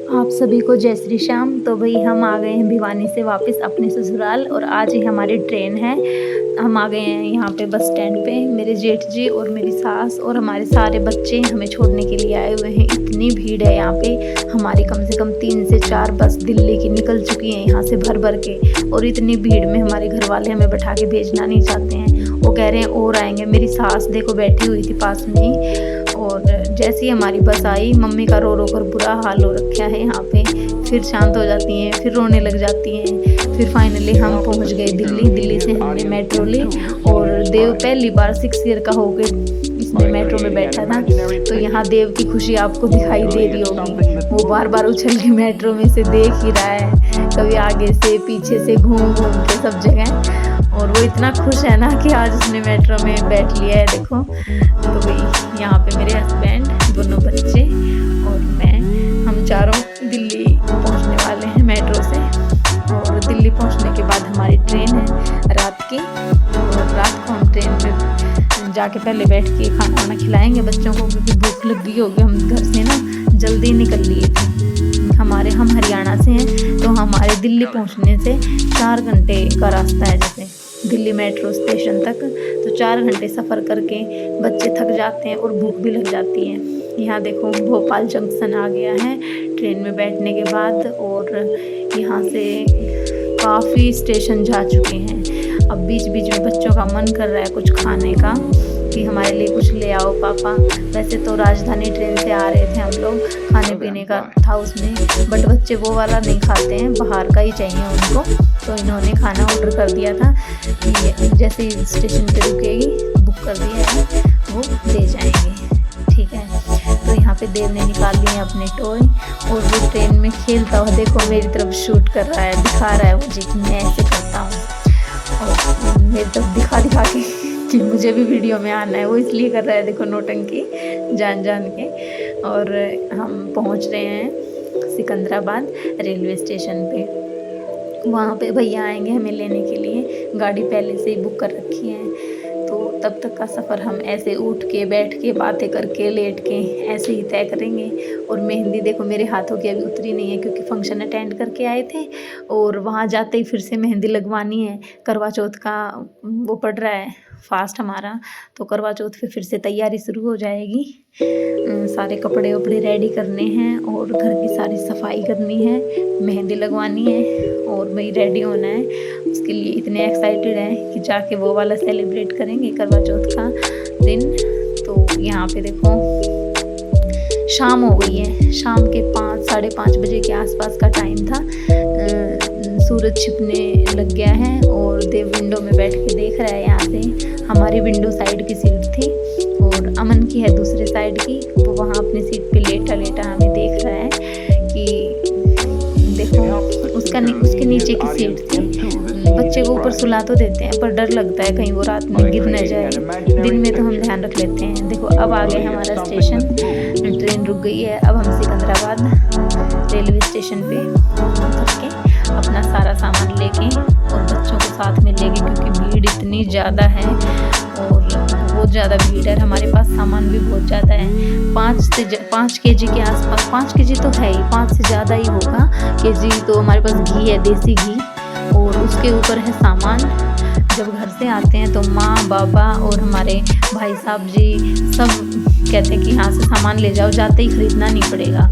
आप सभी को जय श्री श्याम। तो भई हम आ गए हैं भिवानी से वापस अपने ससुराल और आज ही हमारी ट्रेन है। हम आ गए हैं यहाँ पे बस स्टैंड पे। मेरे जेठ जी और मेरी सास और हमारे सारे बच्चे हमें छोड़ने के लिए आए हुए हैं। इतनी भीड़ है यहाँ पे, हमारी कम से कम 3 से 4 बस दिल्ली की निकल चुकी हैं यहाँ से भर भर के। और इतनी भीड़ में हमारे घर वाले हमें बैठा के भेजना नहीं चाहते हैं, वो कह रहे हैं और आएंगे। मेरी सास देखो बैठी हुई थी पास में ही, और जैसे ही हमारी बस आई मम्मी का रो रो कर बुरा हाल हो रखा है यहाँ पे। फिर शांत हो जाती हैं, फिर रोने लग जाती हैं। फिर फाइनली हम पहुँच गए दिल्ली। दिल्ली से हमने मेट्रो ली और देव पहली बार 6 ईयर का हो गए इसमें मेट्रो में बैठा था। तो यहाँ देव की खुशी आपको दिखाई दे रही होगी, वो बार बार उछल के मेट्रो में से देख ही रहा है, कभी आगे से पीछे से घूम घूम के सब जगह। और वो इतना खुश है ना कि आज उसने मेट्रो में बैठ लिया है देखो। तो भाई यहाँ पे मेरे हस्बैंड, दोनों बच्चे और मैं, हम चारों दिल्ली पहुँचने वाले हैं मेट्रो से। और दिल्ली पहुँचने के बाद हमारी ट्रेन है रात की, और रात को हम ट्रेन में जाके पहले बैठ के खाना वाना खिलाएंगे बच्चों को, क्योंकि भूख लग गई होगी। हम घर से ना जल्दी निकल लिए थे। हम हरियाणा से हैं, तो हमारे दिल्ली पहुंचने से 4 घंटे का रास्ता है जैसे दिल्ली मेट्रो स्टेशन तक। तो 4 घंटे सफ़र करके बच्चे थक जाते हैं और भूख भी लग जाती है। यहाँ देखो भोपाल जंक्शन आ गया है ट्रेन में बैठने के बाद, और यहाँ से काफ़ी स्टेशन जा चुके हैं। अब बीच बीच में बच्चों का मन कर रहा है कुछ खाने का, कि हमारे लिए कुछ ले आओ पापा। वैसे तो राजधानी ट्रेन से आ रहे थे हम लोग, खाने पीने का था उसमें, बट बच्चे वो वाला नहीं खाते हैं, बाहर का ही चाहिए उनको। तो इन्होंने खाना ऑर्डर कर दिया था, जैसे ही स्टेशन पे रुकेगी बुक कर दिया है, वो दे जाएंगे। ठीक है, तो यहाँ पे देव ने निकाल लिए अपने टॉय, और वो ट्रेन में खेलता हुआ देखो मेरी तरफ शूट कर रहा है, दिखा रहा है मुझे कि मैं ऐसे करता हूँ, और मेरी तरफ दिखा दिखा के कि मुझे भी वीडियो में आना है। वो इसलिए कर रहा है देखो नौटंकी जान जान के। और हम पहुंच रहे हैं सिकंदराबाद रेलवे स्टेशन पे। वहाँ पे भैया आएंगे हमें लेने के लिए, गाड़ी पहले से ही बुक कर रखी है। तो तब तक का सफ़र हम ऐसे उठ के बैठ के बातें करके लेट के ऐसे ही तय करेंगे। और मेहंदी देखो मेरे हाथों की अभी उतरी नहीं है, क्योंकि फंक्शन अटेंड करके आए थे और वहाँ जाते ही फिर से मेहंदी लगवानी है। करवा चौथ का वो पड़ रहा है फास्ट हमारा, तो करवा चौथ पे फिर से तैयारी शुरू हो जाएगी। सारे कपड़े वपड़े रेडी करने हैं और घर की सारी सफाई करनी है, मेहंदी लगवानी है और भाई रेडी होना है। उसके लिए इतने एक्साइटेड हैं कि जाके वो वाला सेलिब्रेट करेंगे करवा चौथ का दिन। तो यहाँ पे देखो शाम हो गई है, शाम के 5 साढ़े 5 बजे के आसपास का टाइम था। सूरज छिपने लग गया है और देव विंडो में बैठ के देख रहा है। यहाँ से हमारी विंडो साइड की सीट थी और अमन की है दूसरे साइड की, वो वहाँ अपनी सीट पे लेटा लेटा हमें देख रहा है कि देखो उसके नीचे की सीट थी। बच्चे को ऊपर सुला तो देते हैं, पर डर लगता है कहीं वो रात में गिर न जाए। दिन में तो हम ध्यान रख लेते हैं। देखो अब आ गया हमारा स्टेशन, ट्रेन रुक गई है। अब हम सिकंदराबाद रेलवे स्टेशन पे उतर के अपना सारा सामान लेके और बच्चों को साथ में लेके, क्योंकि भीड़ इतनी ज़्यादा है और बहुत ज़्यादा भीड़ है। हमारे पास सामान भी बहुत ज़्यादा है, 5 केजी के आसपास। 5 केजी तो है ही, 5 से ज़्यादा ही होगा केजी। तो हमारे पास घी है, देसी घी, और उसके ऊपर है सामान। जब घर से आते हैं तो माँ बाबा और हमारे भाई साहब जी सब कहते हैं कि यहाँ से सामान ले जाओ, जाते ही खरीदना नहीं पड़ेगा।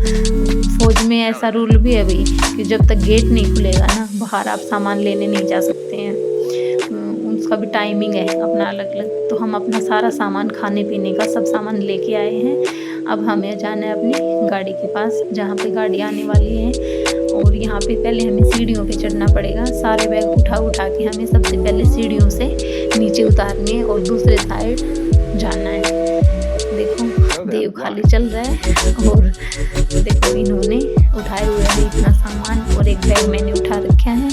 फौज में ऐसा रूल भी है भाई कि जब तक गेट नहीं खुलेगा ना, बाहर आप सामान लेने नहीं जा सकते हैं। उसका भी टाइमिंग है अपना अलग अलग। तो हम अपना सारा सामान, खाने पीने का सब सामान लेके आए हैं। अब हमें जाना है अपनी गाड़ी के पास जहाँ पे गाड़ी आने वाली है। और यहाँ पे पहले हमें सीढ़ियों पे चढ़ना पड़ेगा। सारे बैग उठा के हमें सबसे पहले सीढ़ियों से नीचे उतारने और दूसरे साइड जाना है। देखो देव खाली चल रहा है और देखो इन्होंने उठाए हुए हैं इतना सामान, और एक बैग मैंने उठा रखा है।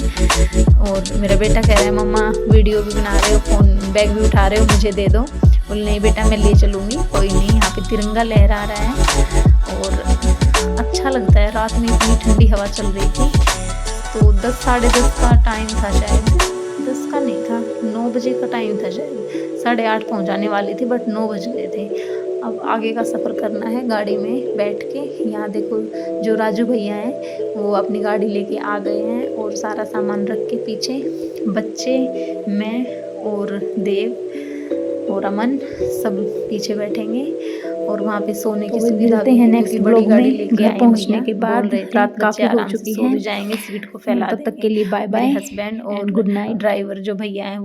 और मेरा बेटा कह रहा है मम्मा वीडियो भी बना रहे हो, फ़ोन बैग भी उठा रहे हो, मुझे दे दो। बोल नहीं बेटा मैं ले चलूँगी, कोई नहीं। यहाँ पे तिरंगा लहरा रहा है और अच्छा लगता है। रात में इतनी ठंडी हवा चल रही थी। तो 10 साढ़े 10 का टाइम था शायद, 10 का नहीं था, 9 बजे का टाइम था शायद। 8:30 पहुँचाने वाली थी बट 9 बज गए थे। अब आगे का सफ़र करना है गाड़ी में बैठ के। यहाँ देखो जो राजू भैया हैं वो अपनी गाड़ी लेके आ गए हैं और सारा सामान रख के पीछे बच्चे, मैं और देव और अमन सब पीछे बैठेंगे और वहाँ पे सोने की सुविधा भी है क्योंकि बड़ी गाड़ी लेके आए हैं। पहुँचने के बाद रात काफ़ी हो चुकी है, सो भी जाएंगे, सीट को फैला देंगे। तब तक के लिए बाय बाय, हस्बैंड और गुड नाइट। ड्राइवर जो भैया हैं वो